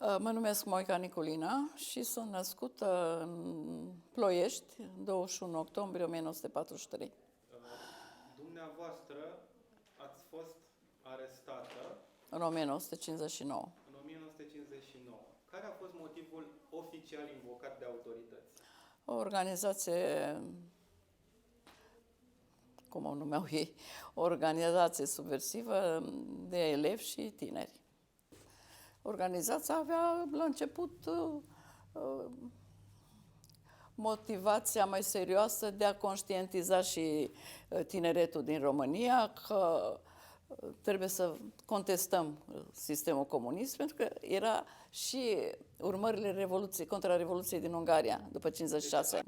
Mă numesc Moica Niculina și sunt născută în Ploiești, 21 octombrie 1943. Dumneavoastră ați fost arestată În 1959. în 1959. Care a fost motivul oficial invocat de autorități? O organizație, cum o numeau ei, o organizație subversivă de elevi și tineri. Organizația avea la început motivația mai serioasă de a conștientiza și tineretul din România că trebuie să contestăm sistemul comunist, pentru că era și urmările Revoluției, contra-revoluției din Ungaria, după 56.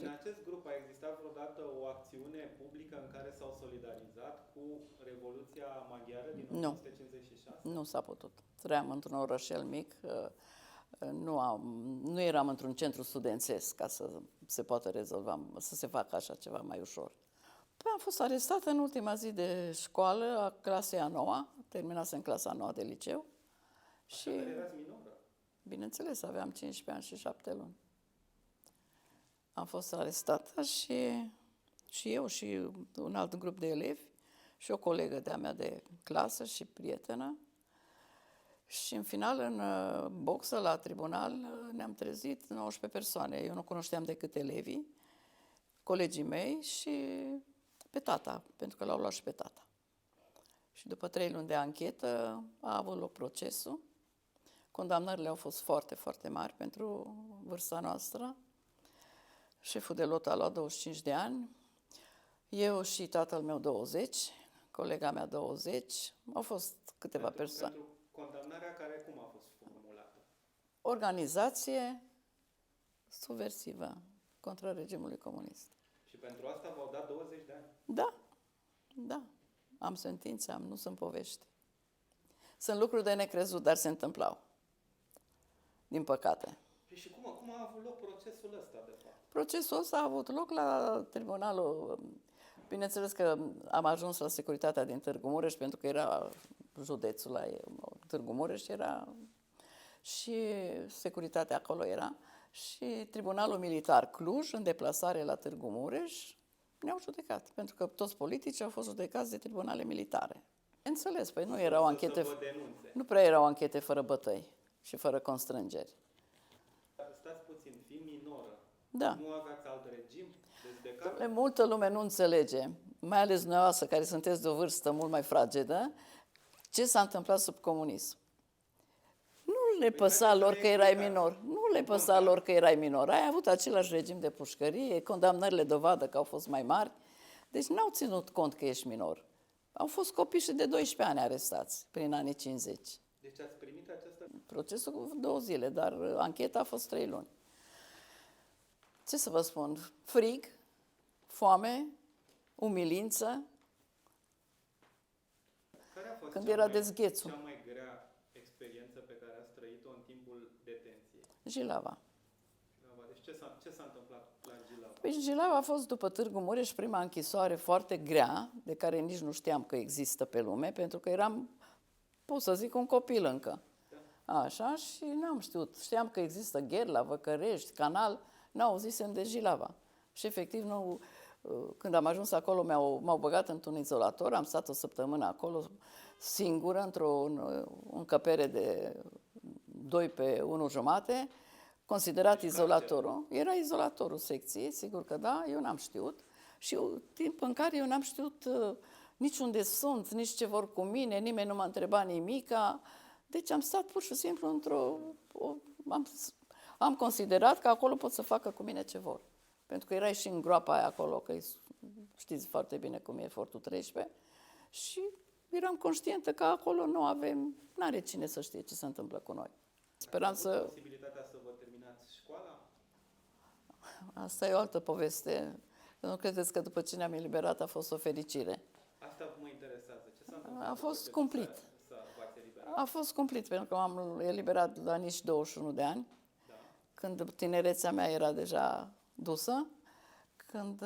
În acest grup a existat vreodată o acțiune publică în care s-au solidarizat cu Revoluția Maghiară din 1956? Nu s-a putut. Trăiam într-un orășel mic, nu eram într-un centru studențesc ca să se poată rezolva, să se facă așa ceva mai ușor. Păi am fost arestată în ultima zi de școală, a clasei a 9-a, terminasem clasa a 9 de liceu. Și erați minoră? Bineînțeles, aveam 15 ani și 7 luni. Am fost arestată și eu și un alt grup de elevi și o colegă de-a mea de clasă și prietenă. Și în final, în boxă, la tribunal, ne-am trezit 19 persoane. Eu nu cunoșteam decât elevii, colegii mei și pe tata, pentru că l-au luat și pe tata. Și după 3 luni de anchetă a avut loc procesul. Condamnările au fost foarte, foarte mari pentru vârsta noastră. Șeful de lot a luat 25 de ani, eu și tatăl meu 20, colega mea 20, au fost câteva persoane. Pentru condamnarea care cum a fost formulată? Organizație subversivă contra regimului comunist. Și pentru asta v-au dat 20 de ani? Da. Am sentințe, nu sunt povești. Sunt lucruri de necrezut, dar se întâmplau. Din păcate. Și cum a avut loc procesul ăsta, de fapt? Procesul ăsta a avut loc la tribunalul. Bineînțeles că am ajuns la securitatea din Târgu Mureș, pentru că era județul la Târgu Mureș, era și securitatea acolo era. Și Tribunalul Militar Cluj, în deplasare la Târgu Mureș, ne-au judecat, pentru că toți politicii au fost judecați de tribunale militare. Înțeles, păi nu erau anchete, nu prea erau anchete fără bătăi și fără constrângeri. Stați puțin, fiind minoră, da. Nu aveați alt regim? Deci multă lume nu înțelege, mai ales dumneavoastră care sunteți de o vârstă mult mai fragedă, ce s-a întâmplat sub comunism. Nu le păsa lor că erai minor. Nu le păsa lor că erai minor. Ai avut același regim de pușcărie, condamnările dovadă că au fost mai mari. Deci n-au ținut cont că ești minor. Au fost copii și de 12 ani arestați prin anii 50. Deci ați primit această... Procesul 2 zile, dar ancheta a fost 3 luni. Ce să vă spun? Frig, foame, umilință. Care a fost când era dezghețul? Cea mai grea experiență pe care ați trăit-o în timpul detenției? Jilava. Deci ce s-a întâmplat la Jilava? Păi Jilava a fost după Târgu Mureș prima închisoare foarte grea, de care nici nu știam că există pe lume, pentru că eram, pot să zic, un copil încă. Da. Așa, și n-am știut. Știam că există Gherla, Văcărești, Canal, n-auzisem de Jilava. Și efectiv, când am ajuns acolo, m-au băgat într-un izolator, am stat o săptămână acolo, singură, într-o încăpere de 2 pe 1,5, considerat izolatorul. Era izolatorul secției, sigur că da, eu n-am știut. Și timp în care eu n-am știut nici unde sunt, nici ce vor cu mine, nimeni nu m-a întrebat nimica. Deci am stat pur și simplu am considerat că acolo pot să facă cu mine ce vor. Pentru că erai și în groapa aia acolo, că știți foarte bine cum e Fortul 13, și eram conștientă că acolo n-are cine să știe ce se întâmplă cu noi. Speram să... posibilitatea să vă terminați școala? Asta e o altă poveste. Nu credeți că după ce ne-am eliberat a fost o fericire? Asta mă interesează. Ce s-a întâmplat? A fost cumplit. A fost cumplit, pentru că m-am eliberat la nici 21 de ani, da. Când tinerețea mea era deja dusă, când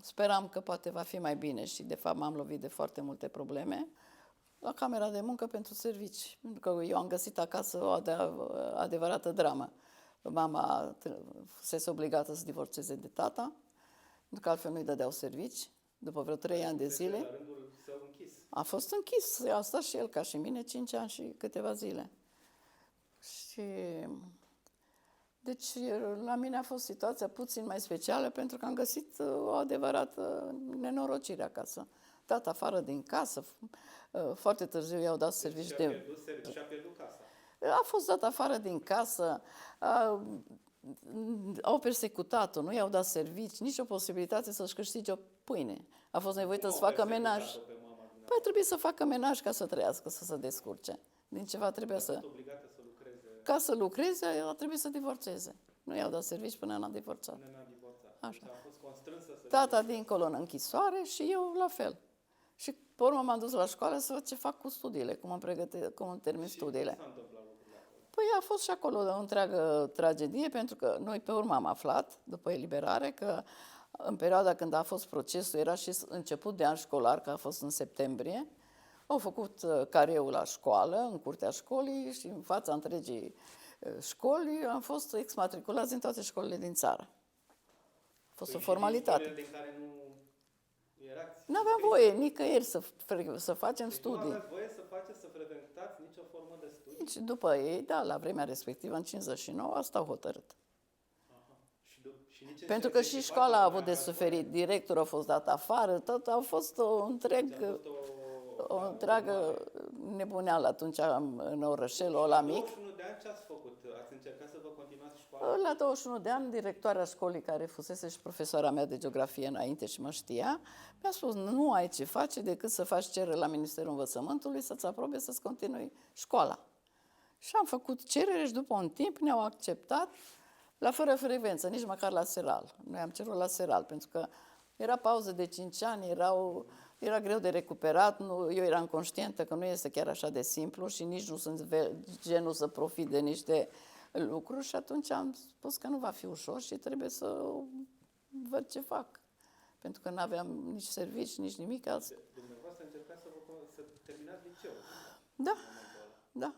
speram că poate va fi mai bine și de fapt m-am lovit de foarte multe probleme. la camera de muncă pentru servici. Pentru că eu am găsit acasă o adevărată dramă. Mama fusese obligată să divorțeze de tata, pentru că altfel nu-i dădeau servici, după vreo 3 ani de zile. La rândul său închis. A fost închis, a stat și el ca și mine 5 ani și câteva zile. Și deci la mine a fost situația puțin mai specială pentru că am găsit o adevărată nenorocire acasă. Dat afară din casă, foarte târziu i-au dat servici de... Și-a pierdut casa. A fost dat afară din casă, au persecutat-o, nu i-au dat servici, nicio posibilitate să-și câștige o pâine. A fost nevoită să facă menaj. Păi trebuie să facă menaj ca să trăiască, să se descurce. Din ceva trebuie să... Obligată să lucreze. Ca să lucreze, a trebuit să divorțeze. Nu i-au dat servici până n-a divorțat. N-a divorțat. Așa. Deci a fost constrânsă să... Tata dincolo în închisoare și eu la fel. Și pe urmă m-am dus la școală să văd ce fac cu studiile, cum îmi termin studiile. Ce s-a întâmplat lucrurile acolo? Păi a fost și acolo o întreagă tragedie, pentru că noi pe urmă am aflat, după eliberare, că în perioada când a fost procesul, era și început de an școlar, că a fost în septembrie, au făcut careul la școală, în curtea școlii și în fața întregii școli am fost exmatriculați în toate școlile din țară. A fost o formalitate. Din care nu erați... Nu aveam voie nicăieri să facem Deci studii. nu aveați voie să faceți, să frecventați nicio formă de studii? Deci după ei, da, la vremea respectivă, în 59, asta au hotărât. Aha. Și nici în Pentru că și 64 școala a nu avut de aveați suferit, directorul a fost dat afară, tot a fost o întreagă nebuneală atunci în orășelul ăla mic. 21 de ani ce ați făcut? Ați încercat să vă continuați școala? La 21 de ani, directoarea școlii, care fusese și profesoara mea de geografie înainte și mă știa, mi-a spus, nu ai ce face decât să faci cerere la Ministerul Învățământului să-ți aprobe să-ți continui școala. Și am făcut cerere și după un timp ne-au acceptat la fără frecvență, nici măcar la seral. Noi am cerut la seral, pentru că era pauză de 5 ani, era greu de recuperat, eu eram conștientă că nu este chiar așa de simplu și nici nu sunt genul să profit de niște lucruri și atunci am spus că nu va fi ușor și trebuie să văd ce fac. Pentru că nu aveam nici servici, nici nimic. Dumneavoastră încercați să terminați liceul. Da, da.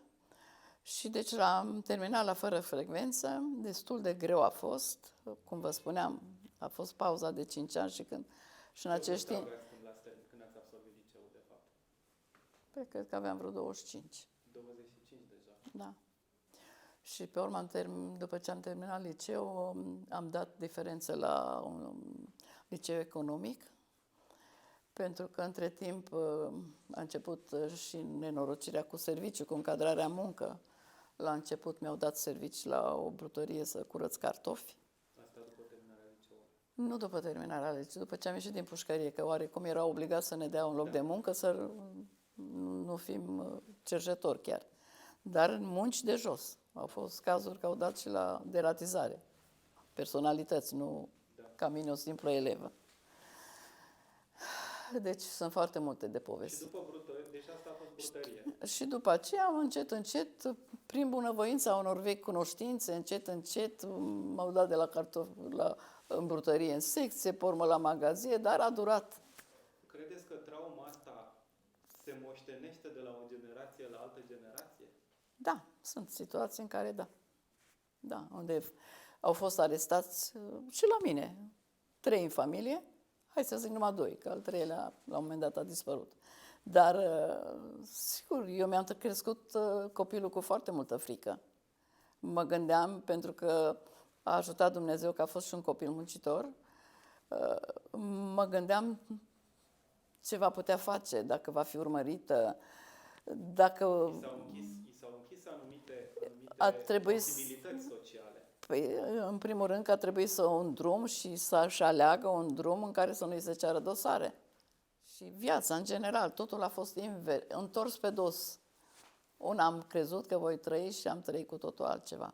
Și deci am terminat la fără frecvență, destul de greu a fost, cum vă spuneam, a fost pauza de 5 ani și în acești timp... Când ați absolvit liceul, de fapt? Păi, cred că aveam vreo 25. 25 deja. Da. Și pe urmă, după ce am terminat liceu, am dat diferențe la un liceu economic, pentru că între timp a început și nenorocirea cu serviciu, cu încadrarea în muncă. La început mi-au dat servici la o brutărie să curăț cartofi. Asta după terminarea liceului? Nu după terminarea liceului, după ce am ieșit din pușcărie, că oarecum erau obligați să ne dea un loc de muncă, să nu fim cerșetori chiar. Dar în munci de jos. Au fost cazuri că au dat și la deratizare. Personalități, nu ca mine o simplă elevă. Deci sunt foarte multe de povesti. Și după brutărie, deci asta a fost brutărie. Și după aceea, încet, prin bunăvoința unor vechi cunoștințe, încet, m-au dat de la cartofi în brutărie în secție, pe urmă la magazie, dar a durat. Credeți că trauma asta se moștenește de la o generație la altă generație? Da, sunt situații în care da. Da, unde au fost arestați și la mine 3 în familie, hai să zic numai 2, că al 3-lea la un moment dat a dispărut. Dar, sigur, eu mi-am crescut copilul cu foarte multă frică. Mă gândeam, pentru că a ajutat Dumnezeu că a fost și un copil muncitor, mă gândeam ce va putea face, dacă va fi urmărită, dacă... I s-au închis anumite posibilități sociale. Păi, în primul rând că a trebuit să un drum și să-și aleagă un drum în care să nu-i se ceară dosare. Și viața, în general, totul a fost întors pe dos. Am crezut că voi trăi și am trăit cu totul altceva.